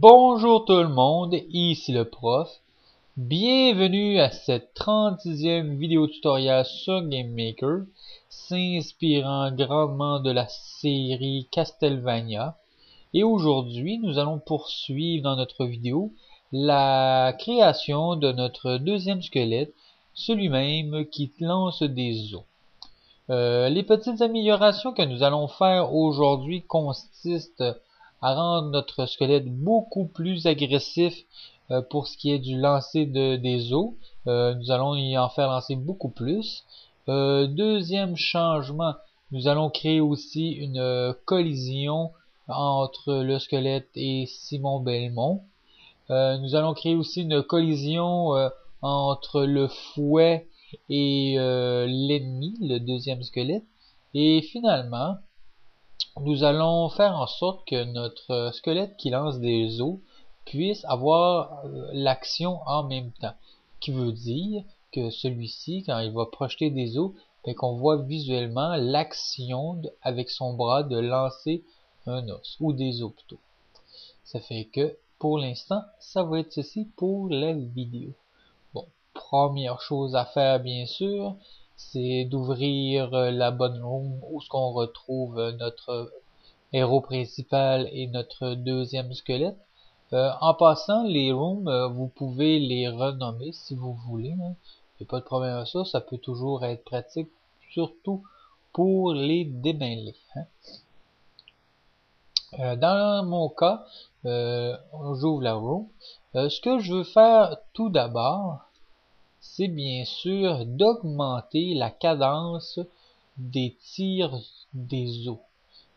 Bonjour tout le monde, ici le prof. Bienvenue à cette 36e vidéo tutoriel sur GameMaker, s'inspirant grandement de la série Castlevania. Et aujourd'hui, nous allons poursuivre dans notre vidéo la création de notre deuxième squelette, celui-même qui lance des os. Les petites améliorations que nous allons faire aujourd'hui consistent à rendre notre squelette beaucoup plus agressif pour ce qui est du lancer des os. Nous allons y en faire lancer beaucoup plus. Deuxième changement, nous allons créer aussi une collision entre le squelette et Simon Belmont. Nous allons créer aussi une collision entre le fouet et l'ennemi, le deuxième squelette. Et finalement, nous allons faire en sorte que notre squelette qui lance des os puisse avoir l'action en même temps. Ce qui veut dire que celui-ci, quand il va projeter des os, qu'on voit visuellement l'action avec son bras de lancer un os, ou des os plutôt. Ça fait que, pour l'instant, ça va être ceci pour la vidéo. Bon, première chose à faire, bien sûr, c'est d'ouvrir la bonne room où ce qu'on retrouve notre héros principal et notre deuxième squelette. En passant, les rooms, vous pouvez les renommer si vous voulez. Il n'y a pas de problème à ça, ça peut toujours être pratique, surtout pour les démêler. Dans mon cas, j'ouvre la room. Ce que je veux faire tout d'abord, c'est bien sûr d'augmenter la cadence des tirs des os.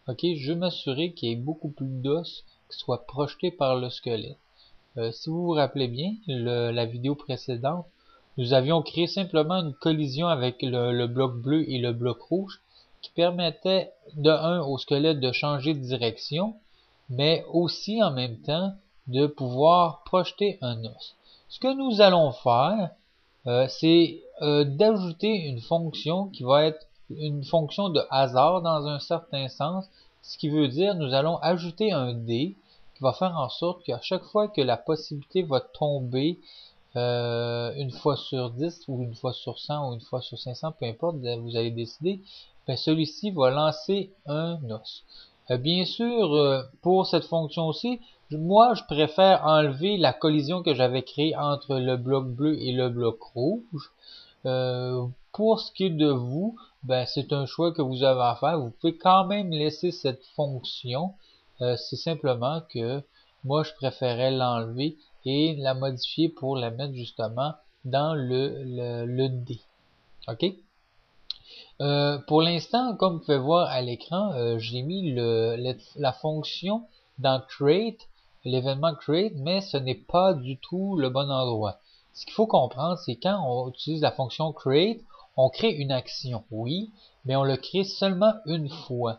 Ok, je veux m'assurer qu'il y ait beaucoup plus d'os qui soient projetés par le squelette. Si vous vous rappelez bien, la vidéo précédente, nous avions créé simplement une collision avec le bloc bleu et le bloc rouge qui permettait de un au squelette de changer de direction, mais aussi en même temps de pouvoir projeter un os. Ce que nous allons faire, c'est d'ajouter une fonction qui va être une fonction de hasard dans un certain sens, ce qui veut dire nous allons ajouter un dé qui va faire en sorte qu'à chaque fois que la possibilité va tomber une fois sur 10 ou une fois sur 100 ou une fois sur 500, peu importe, vous allez décider, celui-ci va lancer un os. Bien sûr, pour cette fonction aussi, moi je préfère enlever la collision que j'avais créée entre le bloc bleu et le bloc rouge. Pour ce qui est de vous, c'est un choix que vous avez à faire. Vous pouvez quand même laisser cette fonction. C'est simplement que moi je préférais l'enlever et la modifier pour la mettre justement dans le D. OK? Pour l'instant, comme vous pouvez voir à l'écran, j'ai mis la fonction dans Create, l'événement Create, mais ce n'est pas du tout le bon endroit. Ce qu'il faut comprendre, c'est quand on utilise la fonction Create, on crée une action, oui, mais on le crée seulement une fois.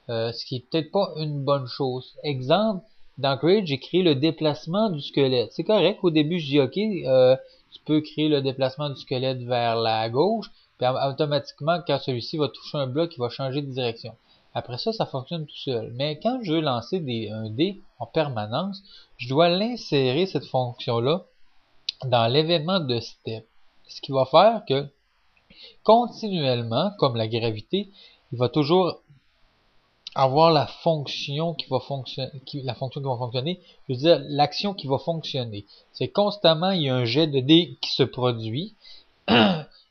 Ce qui est peut-être pas une bonne chose. Exemple, dans Create, j'ai créé le déplacement du squelette. C'est correct, au début je dis OK, tu peux créer le déplacement du squelette vers la gauche, puis automatiquement, quand celui-ci va toucher un bloc, il va changer de direction. Après ça, ça fonctionne tout seul. Mais quand je veux lancer un dé en permanence, je dois l'insérer, cette fonction-là, dans l'événement de step. Ce qui va faire que, continuellement, comme la gravité, il va toujours avoir la fonction qui va fonctionner, je veux dire l'action qui va fonctionner. C'est constamment, il y a un jet de dés qui se produit,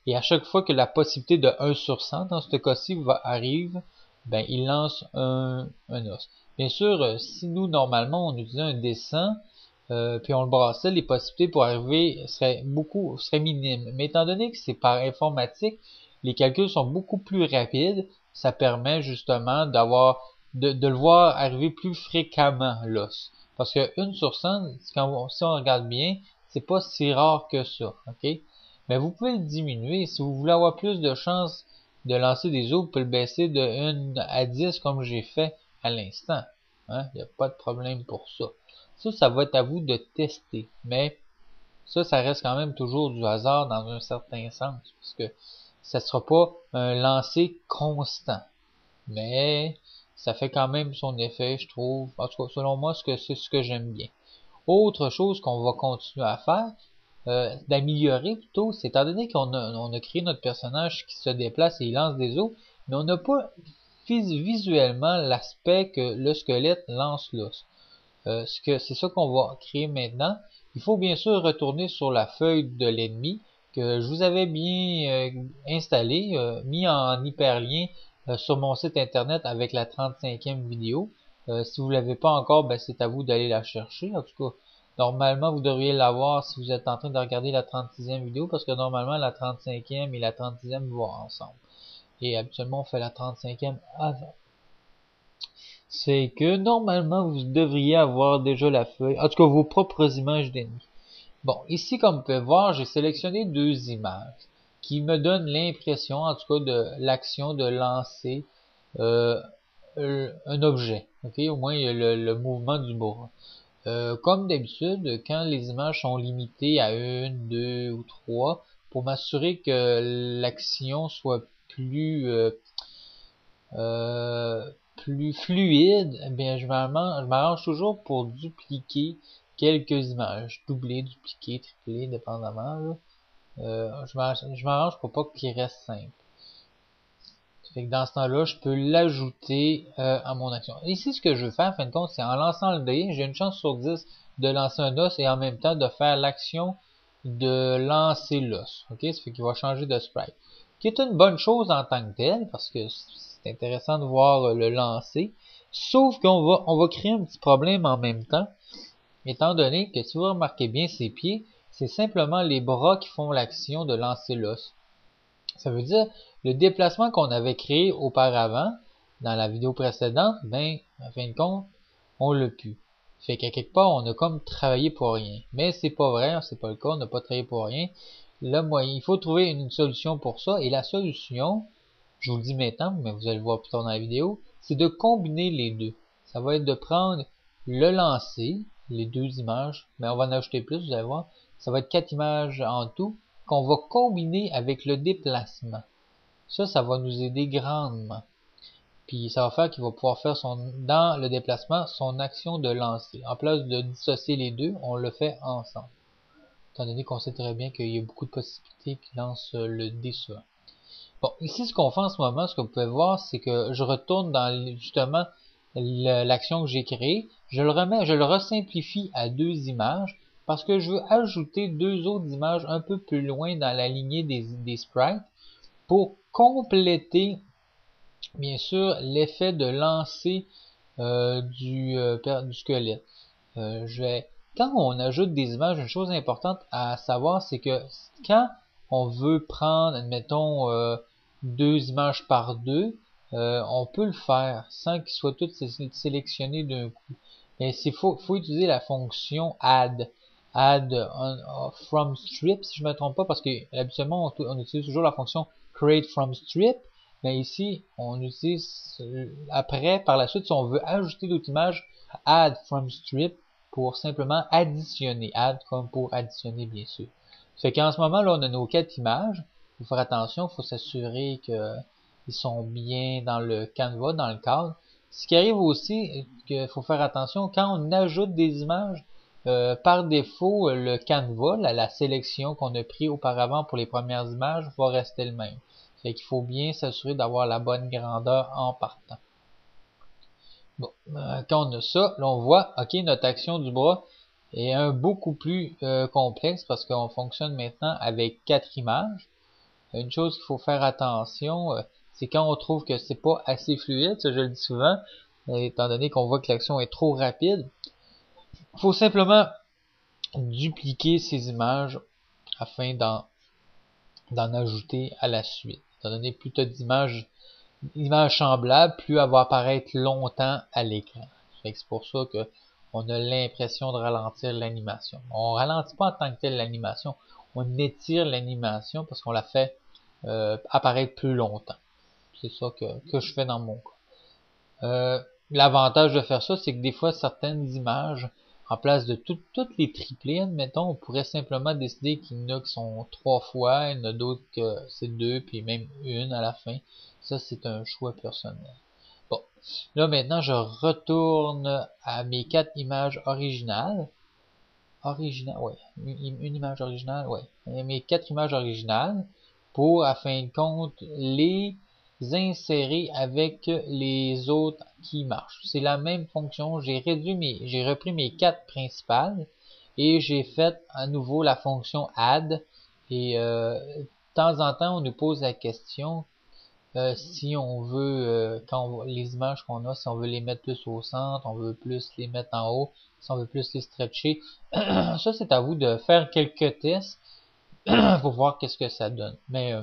et à chaque fois que la possibilité de 1 sur 100, dans ce cas-ci, arrive, il lance un os. Bien sûr, si nous, normalement, on utilisait un dessin, puis on le brassait, les possibilités pour arriver seraient minimes. Mais étant donné que c'est par informatique, les calculs sont beaucoup plus rapides, ça permet justement de le voir arriver plus fréquemment, l'os. Parce que 1 sur 100, si on regarde bien, c'est pas si rare que ça, ok? Mais vous pouvez le diminuer. Si vous voulez avoir plus de chances de lancer des os, vous pouvez le baisser de 1 à 10 comme j'ai fait à l'instant. Il n'y a pas de problème pour ça. Ça va être à vous de tester. Mais ça reste quand même toujours du hasard dans un certain sens. Parce que ça ne sera pas un lancer constant. Mais ça fait quand même son effet, je trouve. En tout cas, selon moi, c'est ce que j'aime bien. Autre chose qu'on va continuer à faire, d'améliorer plutôt, c'est étant donné on a créé notre personnage qui se déplace et il lance des os, mais on n'a pas visuellement l'aspect que le squelette lance l'os. C'est ça qu'on va créer maintenant. Il faut bien sûr retourner sur la feuille de l'ennemi que je vous avais bien installé, mis en hyperlien sur mon site internet avec la 35e vidéo. Si vous ne l'avez pas encore, ben c'est à vous d'aller la chercher. En tout cas, normalement, vous devriez l'avoir si vous êtes en train de regarder la 36e vidéo parce que normalement, la 35e et la 36e vont ensemble. Et habituellement, on fait la 35e avant. C'est que normalement, vous devriez avoir déjà la feuille, en tout cas vos propres images d'ennemis. Bon, ici, comme vous pouvez voir, j'ai sélectionné deux images qui me donnent l'impression, en tout cas, de l'action de lancer euh, un objet. Ok, au moins, il y a le mouvement du bras. Comme d'habitude, quand les images sont limitées à une, deux ou trois, pour m'assurer que l'action soit plus fluide, eh bien, je m'arrange toujours pour dupliquer quelques images. Doubler, dupliquer, tripler, dépendamment. Là. Je m'arrange pour pas qu'il reste simple. Fait que dans ce temps-là, je peux l'ajouter à mon action. Ici, ce que je veux faire, en fin de compte, c'est en lançant le dé, j'ai une chance sur 10 de lancer un os et en même temps de faire l'action de lancer l'os. Ok, ça fait qu'il va changer de sprite. Qui est une bonne chose en tant que telle, parce que c'est intéressant de voir le lancer. Sauf on va créer un petit problème en même temps, étant donné que si vous remarquez bien ses pieds, c'est simplement les bras qui font l'action de lancer l'os. Ça veut dire le déplacement qu'on avait créé auparavant dans la vidéo précédente, ben, en fin de compte, on l'a pu. Fait qu'à quelque part, on a comme travaillé pour rien. Mais c'est pas vrai, c'est pas le cas, on n'a pas travaillé pour rien. Là, il faut trouver une solution pour ça. Et la solution, je vous le dis maintenant, mais vous allez le voir plus tard dans la vidéo, c'est de combiner les deux. Ça va être de prendre le lancer, les deux images, mais on va en ajouter plus, vous allez voir. Ça va être 4 images en tout, qu'on va combiner avec le déplacement. Ça va nous aider grandement. Puis ça va faire qu'il va pouvoir faire dans le déplacement son action de lancer. En place de dissocier les deux, on le fait ensemble. Étant donné qu'on sait très bien qu'il y a beaucoup de possibilités qu'il lance le dé souvent. Bon, ici ce qu'on fait en ce moment, ce que vous pouvez voir, c'est que je retourne dans justement l'action que j'ai créée. Je le resimplifie à deux images parce que je veux ajouter deux autres images un peu plus loin dans la lignée des sprites pour compléter bien sûr l'effet de lancer du squelette. Je vais Quand on ajoute des images, une chose importante à savoir, c'est que quand on veut prendre, admettons, deux images par deux, on peut le faire sans qu'ils soient toutes sélectionnées d'un coup. Mais faut utiliser la fonction add from strip, si je ne me trompe pas, parce que habituellement on utilise toujours la fonction create from strip, mais ici on utilise après, par la suite, si on veut ajouter d'autres images, add from strip pour simplement additionner, add comme pour additionner bien sûr. Fait qu'en ce moment là on a nos 4 images, il faut faire attention, il faut s'assurer qu'ils sont bien dans le canevas, dans le cadre. Ce qui arrive aussi, qu'il faut faire attention, quand on ajoute des images, par défaut, le canevas, la sélection qu'on a pris auparavant pour les premières images, va rester le même. Fait qu'il faut bien s'assurer d'avoir la bonne grandeur en partant. Bon, quand on a ça, là on voit, ok, notre action du bras est beaucoup plus complexe parce qu'on fonctionne maintenant avec 4 images. Une chose qu'il faut faire attention, c'est quand on trouve que c'est pas assez fluide, ça je le dis souvent, étant donné qu'on voit que l'action est trop rapide. Il faut simplement dupliquer ces images afin d'en ajouter à la suite. Étant donné plus tu as d'images semblables, plus elle va apparaître longtemps à l'écran. C'est pour ça que on a l'impression de ralentir l'animation. On ralentit pas en tant que tel l'animation, on étire l'animation parce qu'on la fait apparaître plus longtemps. C'est ça que je fais dans mon cas. L'avantage de faire ça, c'est que des fois, certaines images, en place de toutes les triplés, admettons, on pourrait simplement décider qu'il y en a qui sont 3 fois, il y en a d'autres que c'est 2, puis même une à la fin. Ça, c'est un choix personnel. Bon, là maintenant, je retourne à mes 4 images originales. originale, ouais, une image originale, ouais, mes 4 images originales pour, à fin de compte, les insérer avec les autres qui marchent. C'est la même fonction, j'ai repris mes 4 principales et j'ai fait à nouveau la fonction add et de temps en temps on nous pose la question si on veut, les images qu'on a, si on veut les mettre plus au centre, on veut plus les mettre en haut, si on veut plus les stretcher. Ça, c'est à vous de faire quelques tests pour voir qu'est-ce que ça donne. Mais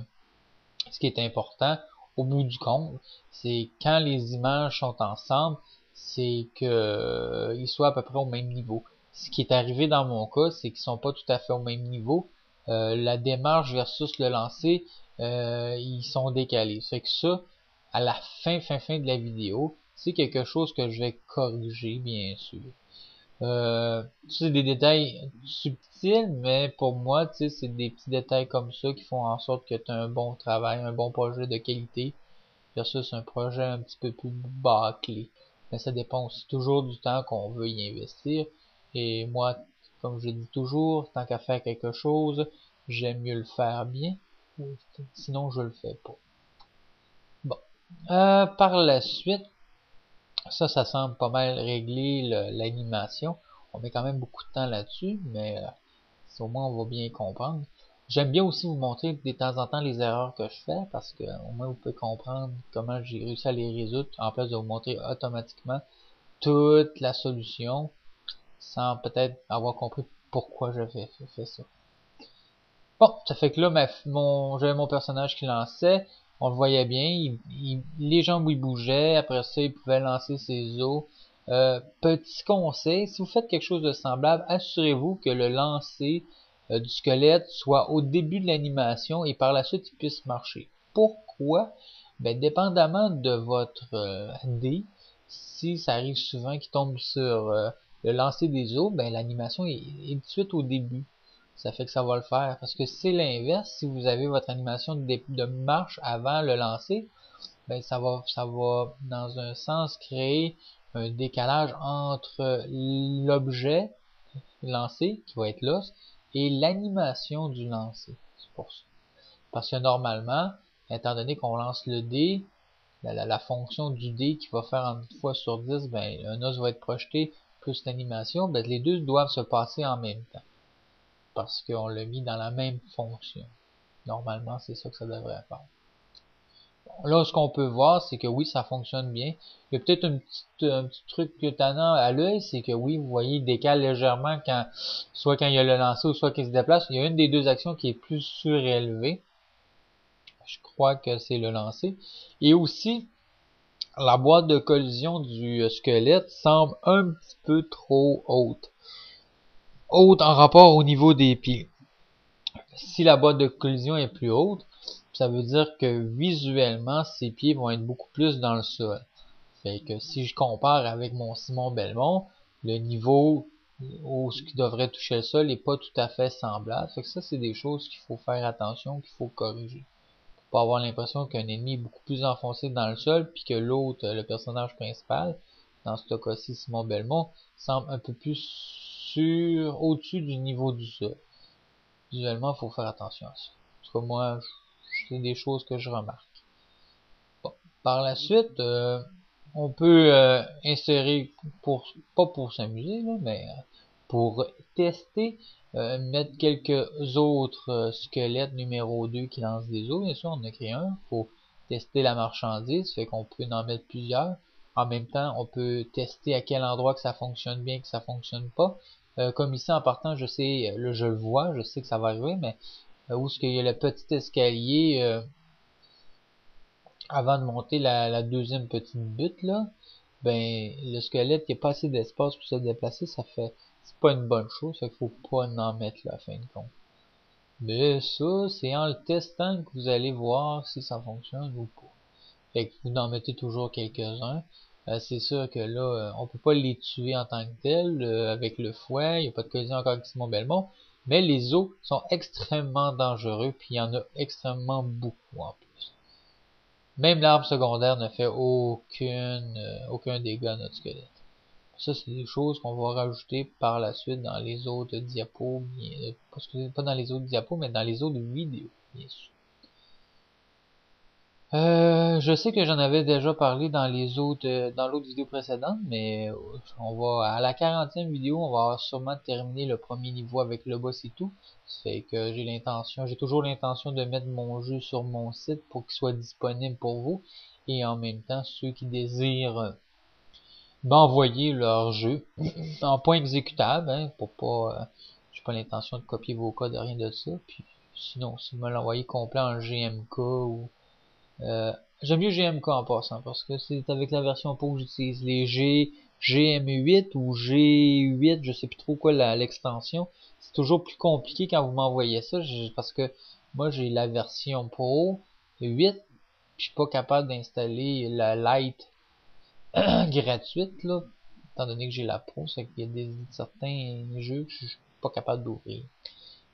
ce qui est important, au bout du compte, c'est quand les images sont ensemble, c'est que ils soient à peu près au même niveau. Ce qui est arrivé dans mon cas, c'est qu'ils sont pas tout à fait au même niveau. La démarche versus le lancer, ils sont décalés. Fait que ça, à la fin de la vidéo, c'est quelque chose que je vais corriger, bien sûr. C'est des détails subtils, mais pour moi, tu sais, c'est des petits détails comme ça qui font en sorte que tu as un bon travail, un bon projet de qualité, versus un projet un petit peu plus bâclé. Mais ça dépend aussi toujours du temps qu'on veut y investir. Et moi, comme je dis toujours, tant qu'à faire quelque chose, j'aime mieux le faire bien, sinon je le fais pas. Bon. Par la suite, ça semble pas mal régler l'animation. On met quand même beaucoup de temps là-dessus, mais au moins on va bien comprendre. J'aime bien aussi vous montrer de temps en temps les erreurs que je fais, parce que au moins vous pouvez comprendre comment j'ai réussi à les résoudre, en place de vous montrer automatiquement toute la solution, sans peut-être avoir compris pourquoi je fais ça. Bon, ça fait que là, j'avais mon personnage qui lançait, on le voyait bien, les jambes il bougeaient, après ça il pouvait lancer ses os. Petit conseil, si vous faites quelque chose de semblable, assurez-vous que le lancer du squelette soit au début de l'animation et par la suite il puisse marcher. Pourquoi? Ben, dépendamment de votre dé, si ça arrive souvent qu'il tombe sur le lancer des os, ben l'animation est tout de suite au début. Ça fait que ça va le faire. Parce que c'est l'inverse, si vous avez votre animation de marche avant le lancer, ben ça va dans un sens créer un décalage entre l'objet lancé, qui va être là, et l'animation du lancer. C'est pour ça. Parce que normalement, étant donné qu'on lance le dé, la fonction du dé qui va faire en fois sur 10, ben, un os va être projeté plus l'animation, ben, les deux doivent se passer en même temps. Parce qu'on l'a mis dans la même fonction. Normalement, c'est ça que ça devrait faire. Bon, là, ce qu'on peut voir, c'est que oui, ça fonctionne bien. Il y a peut-être un petit truc tannant à l'œil, c'est que oui, vous voyez, il décale légèrement soit quand il y a le lancer ou soit qu'il se déplace. Il y a une des deux actions qui est plus surélevée. Je crois que c'est le lancer. Et aussi, la boîte de collision du squelette semble un petit peu trop haute. Haute en rapport au niveau des pieds. Si la boîte de collision est plus haute, ça veut dire que visuellement, ses pieds vont être beaucoup plus dans le sol. Fait que si je compare avec mon Simon Belmont, le niveau où ce qui devrait toucher le sol n'est pas tout à fait semblable. Fait que ça, c'est des choses qu'il faut faire attention, qu'il faut corriger. Pour pas avoir l'impression qu'un ennemi est beaucoup plus enfoncé dans le sol, puis que l'autre, le personnage principal, dans ce cas-ci Simon Belmont, semble un peu plus au-dessus du niveau du sol. Visuellement, il faut faire attention à ça. En tout cas, moi, c'est des choses que je remarque. Bon. Par la suite, on peut insérer, pas pour s'amuser, mais pour tester, mettre quelques autres squelettes numéro 2 qui lancent des os. Bien sûr, on en a créé un. Il faut tester la marchandise, fait qu'on peut en mettre plusieurs. En même temps, on peut tester à quel endroit que ça fonctionne bien, que ça fonctionne pas. Comme ici, en partant, je sais, là, je le vois, je sais que ça va arriver, mais où est-ce qu'il y a le petit escalier avant de monter la deuxième petite butte, là, ben, le squelette, il n'y a pas assez d'espace pour se déplacer, c'est pas une bonne chose, fait qu'il faut pas en mettre là, à fin de compte. Mais ça, c'est en le testant que vous allez voir si ça fonctionne ou pas. Fait que vous en mettez toujours quelques-uns. C'est sûr que là, on peut pas les tuer en tant que tels avec le fouet. Il n'y a pas de collision encore avec Simon Belmont. Mais les os sont extrêmement dangereux. Puis il y en a extrêmement beaucoup en plus. Même l'arme secondaire ne fait aucun dégât à notre squelette. Ça, c'est des choses qu'on va rajouter par la suite dans les autres diapos, pas dans les autres diapos, mais dans les autres vidéos, bien sûr. Je sais que j'en avais déjà parlé dans dans l'autre vidéo précédente, mais on va à la 40e vidéo, on va sûrement terminer le premier niveau avec le boss et tout. Ça fait que j'ai toujours l'intention de mettre mon jeu sur mon site pour qu'il soit disponible pour vous et en même temps ceux qui désirent m'envoyer leur jeu en point exécutable, hein, pour pas, j'ai pas l'intention de copier vos codes, rien de ça. Puis sinon, si vous me l'envoyez complet en GMK ou j'aime mieux GMK en passant parce que c'est avec la version Pro que j'utilise les GM8 ou G8, je sais plus trop quoi l'extension. C'est toujours plus compliqué quand vous m'envoyez ça parce que moi j'ai la version Pro 8, puis je suis pas capable d'installer la Lite gratuite là, étant donné que j'ai la Pro, c'est qu'il y a certains jeux que je suis pas capable d'ouvrir.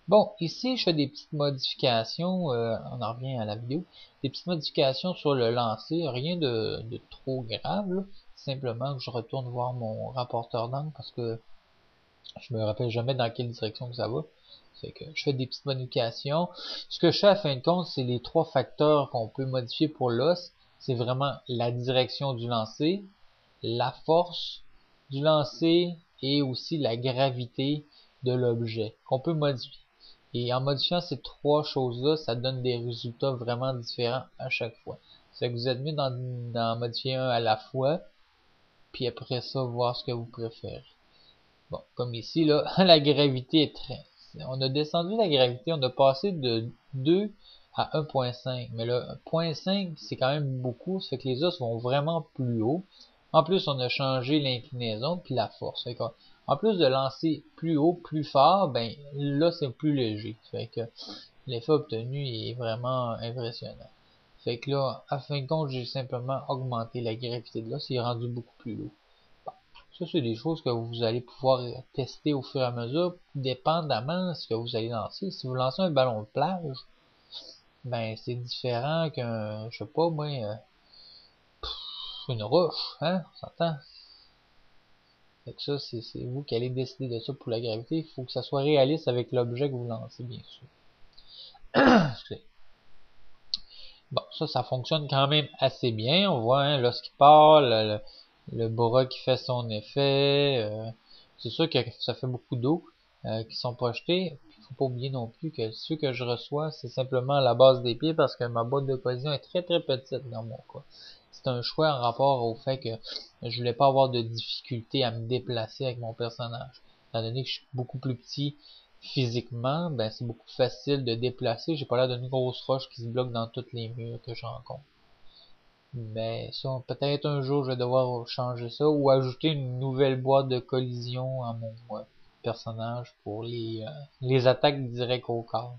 Bon, ici je fais des petites modifications, on en revient à la vidéo, des petites modifications sur le lancer, rien de trop grave, là. Simplement que je retourne voir mon rapporteur d'angle parce que je me rappelle jamais dans quelle direction que ça va. C'est que je fais des petites modifications. Ce que je fais à fin de compte, c'est les trois facteurs qu'on peut modifier pour l'os. C'est vraiment la direction du lancer, la force du lancer et aussi la gravité de l'objet qu'on peut modifier. Et en modifiant ces trois choses-là, ça donne des résultats vraiment différents à chaque fois. C'est que vous êtes mieux d'en modifier un à la fois, puis après ça, voir ce que vous préférez. Bon, comme ici, là, la gravité est très... On a descendu la gravité, on a passé de 2 à 1.5. Mais là, 1.5, c'est quand même beaucoup, ça fait que les os vont vraiment plus haut. En plus, on a changé l'inclinaison puis la force. Fait en plus de lancer plus haut, plus fort, ben là, c'est plus léger. Fait que l'effet obtenu est vraiment impressionnant. Fait que là, à fin de compte, j'ai simplement augmenté la gravité de l'os, il est rendu beaucoup plus lourd. Ça, c'est des choses que vous allez pouvoir tester au fur et à mesure, dépendamment de ce que vous allez lancer. Si vous lancez un ballon de plage, ben c'est différent qu'un, je sais pas moi, une roche, hein, on s'entend. Fait que ça, c'est vous qui allez décider de ça pour la gravité. Il faut que ça soit réaliste avec l'objet que vous lancez, bien sûr. Bon, ça fonctionne quand même assez bien. On voit, hein, lorsqu'il part, le bras qui fait son effet. C'est sûr que ça fait beaucoup d'eau qui sont projetés. Il faut pas oublier non plus que ceux que je reçois, c'est simplement à la base des pieds parce que ma boîte de collision est très très petite dans mon cas. C'est un choix en rapport au fait que je voulais pas avoir de difficulté à me déplacer avec mon personnage. Étant donné que je suis beaucoup plus petit physiquement, ben c'est beaucoup plus facile de déplacer. J'ai pas l'air d'une grosse roche qui se bloque dans tous les murs que je rencontre. Mais ça, peut-être un jour je vais devoir changer ça ou ajouter une nouvelle boîte de collision à mon personnage pour les attaques directes au corps.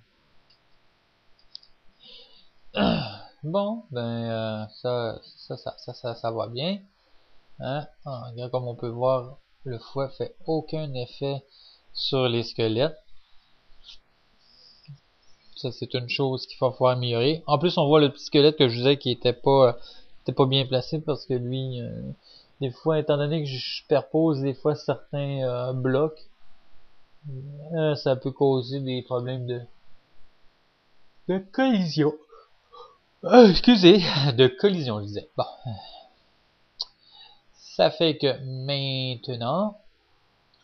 Bon, ben ça va bien. Hein? Comme on peut voir, le fouet fait aucun effet sur les squelettes. Ça, c'est une chose qu'il va falloir améliorer. En plus, on voit le petit squelette que je disais qui était pas bien placé parce que lui, des fois, étant donné que je superpose des fois certains blocs, ça peut causer des problèmes de collision. Excusez, de collision, je disais. Bon. Ça fait que maintenant,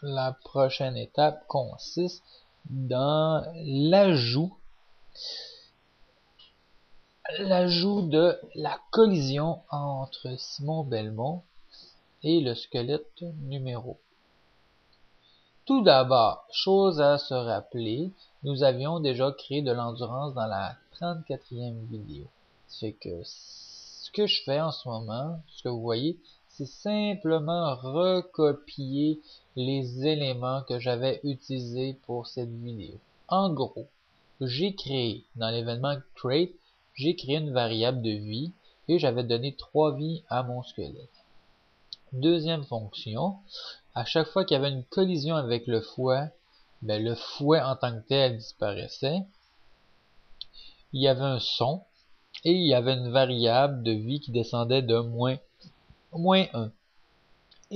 la prochaine étape consiste dans l'ajout de la collision entre Simon Belmont et le squelette numéro. Tout d'abord, chose à se rappeler, nous avions déjà créé de l'endurance dans la 34e vidéo. C'est que ce que je fais en ce moment, ce que vous voyez, c'est simplement recopier les éléments que j'avais utilisés pour cette vidéo. En gros, j'ai créé, dans l'événement Create, j'ai créé une variable de vie et j'avais donné 3 vies à mon squelette. Deuxième fonction, à chaque fois qu'il y avait une collision avec le fouet, ben le fouet en tant que tel disparaissait. Il y avait un son et il y avait une variable de vie qui descendait de moins 1.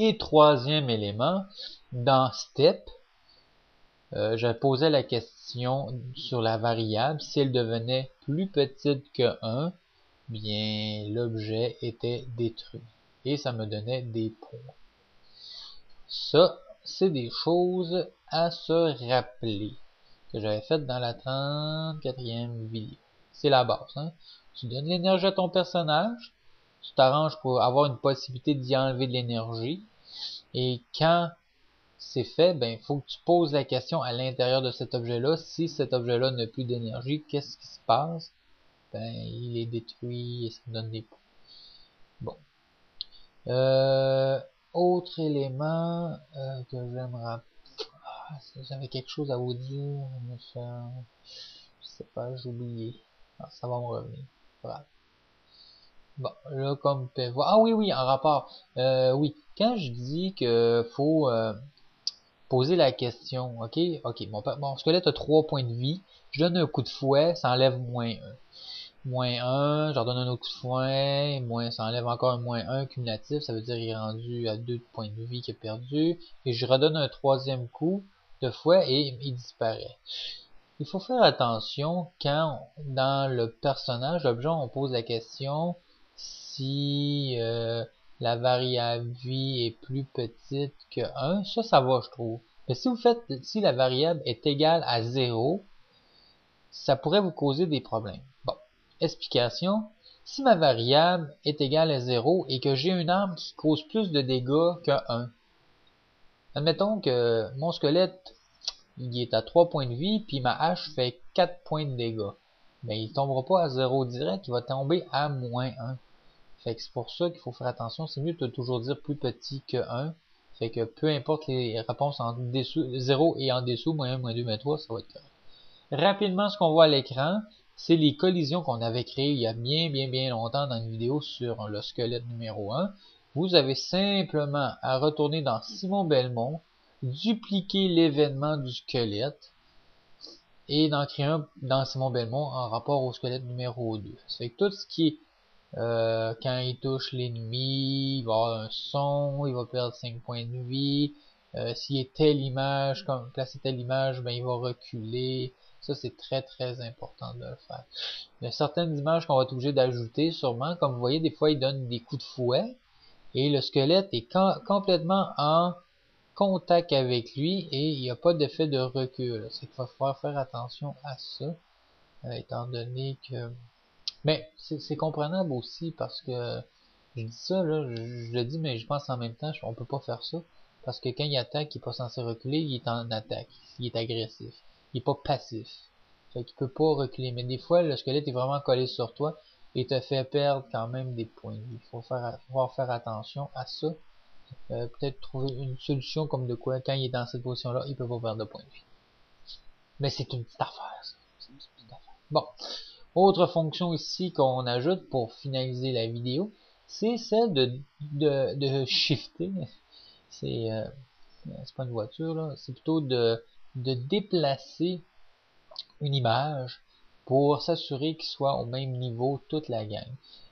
Et troisième élément, dans step, je posais la question sur la variable. Si elle devenait plus petite que 1, bien l'objet était détruit. Et ça me donnait des points. Ça, c'est des choses à se rappeler que j'avais fait dans la 34e vidéo. C'est la base. Hein? Tu donnes l'énergie à ton personnage, tu t'arranges pour avoir une possibilité d'y enlever de l'énergie, et quand c'est fait, ben il faut que tu poses la question à l'intérieur de cet objet-là. Si cet objet-là n'a plus d'énergie, qu'est-ce qui se passe? Ben il est détruit et ça donne des points. Bon. Autre élément que j'aimerais... J'avais quelque chose à vous dire, mais ça... Je sais pas, j'ai oublié. Ah, ça va me revenir. Voilà. Bon, là, comme tu peux voir... Ah oui, en rapport. Oui, quand je dis que faut poser la question, ok, mon squelette a 3 points de vie, je donne un coup de fouet, ça enlève -1. -1, je redonne un autre coup de fouet, ça enlève encore un -1 cumulatif, ça veut dire qu'il est rendu à 2 points de vie qu'il a perdu, et je redonne un troisième coup de fouet et il disparaît. Il faut faire attention quand dans le personnage, l'objet, on pose la question si la variable vie est plus petite que 1, ça va je trouve. Mais si la variable est égale à 0, ça pourrait vous causer des problèmes. Bon, explication. Si ma variable est égale à 0 et que j'ai une arme qui cause plus de dégâts que 1, admettons que mon squelette il est à 3 points de vie, puis ma hache fait 4 points de dégâts. Ben, il tombera pas à 0 direct, il va tomber à -1. Fait que c'est pour ça qu'il faut faire attention. C'est mieux de toujours dire plus petit que 1. Fait que peu importe les réponses en dessous, 0 et en dessous, -1, -2, -3, ça va être correct. Rapidement, ce qu'on voit à l'écran, c'est les collisions qu'on avait créées il y a bien longtemps dans une vidéo sur le squelette numéro 1. Vous avez simplement à retourner dans Simon Belmont, dupliquer l'événement du squelette et d'en créer un dans Simon Belmont en rapport au squelette numéro 2. C'est tout ce qui est quand il touche l'ennemi, il va avoir un son, il va perdre 5 points de vie. S'il est telle image, comme placer telle image, ben il va reculer. Ça, c'est très important de le faire. Il y a certaines images qu'on va être obligé d'ajouter, sûrement. Comme vous voyez, des fois, il donne des coups de fouet. Et le squelette est complètement en contact avec lui et il n'y a pas d'effet de recul. C'est qu'il va falloir faire attention à ça, étant donné que... Mais c'est comprenable aussi parce que je dis ça, là, je le dis, mais je pense en même temps, on peut pas faire ça. Parce que quand il attaque, il est pas censé reculer, il est en attaque. Il est agressif. Il est pas passif. Fait qu'il peut pas reculer. Mais des fois, le squelette est vraiment collé sur toi et te fait perdre quand même des points de vie. Il faut faire attention à ça. Peut-être trouver une solution comme de quoi, quand il est dans cette position-là, il peut pas perdre de points de vie. Mais c'est une petite affaire, ça. C'est une petite affaire. Bon. Autre fonction ici qu'on ajoute pour finaliser la vidéo, c'est celle de shifter. C'est pas une voiture, là. C'est plutôt de déplacer une image pour s'assurer qu'il soit au même niveau toute la gang.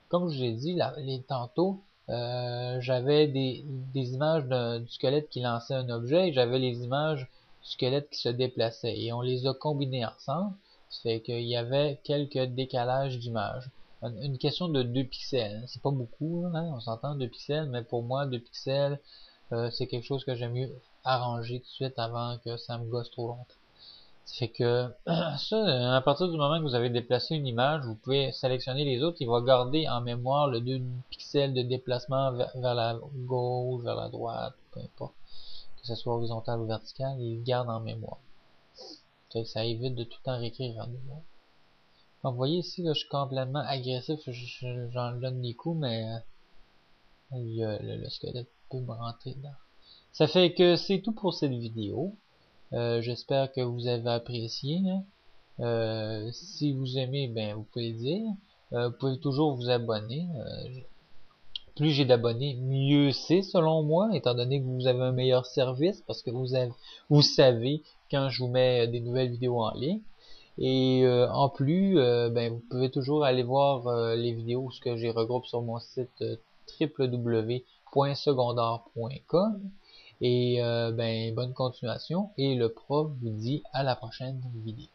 Comme je l'ai dit tantôt, j'avais des images du squelette qui lançait un objet et j'avais les images du squelette qui se déplaçait et on les a combinées ensemble. Ça fait qu'il y avait quelques décalages d'images. Une question de 2 pixels. C'est pas beaucoup, hein, on s'entend 2 pixels, mais pour moi 2 pixels, c'est quelque chose que j'aime mieux arranger tout de suite avant que ça me gosse trop longtemps. Ça fait que ça, à partir du moment que vous avez déplacé une image, vous pouvez sélectionner les autres. Il va garder en mémoire le 2 pixels de déplacement vers la gauche, vers la droite, peu importe, que ce soit horizontal ou vertical, il garde en mémoire. Ça fait que ça évite de tout le temps réécrire à nouveau. Donc vous voyez ici, là, je suis complètement agressif, j'en donne des coups, mais le squelette peut me rentrer dedans. Ça fait que c'est tout pour cette vidéo. J'espère que vous avez apprécié. Hein. Si vous aimez, ben vous pouvez le dire. Vous pouvez toujours vous abonner. Plus j'ai d'abonnés, mieux c'est selon moi, étant donné que vous avez un meilleur service, parce que vous savez quand je vous mets des nouvelles vidéos en ligne. Et en plus, ben vous pouvez toujours aller voir les vidéos que j'ai regroupées sur mon site www.secondaire.com. Et bonne continuation, et le prof vous dit à la prochaine vidéo.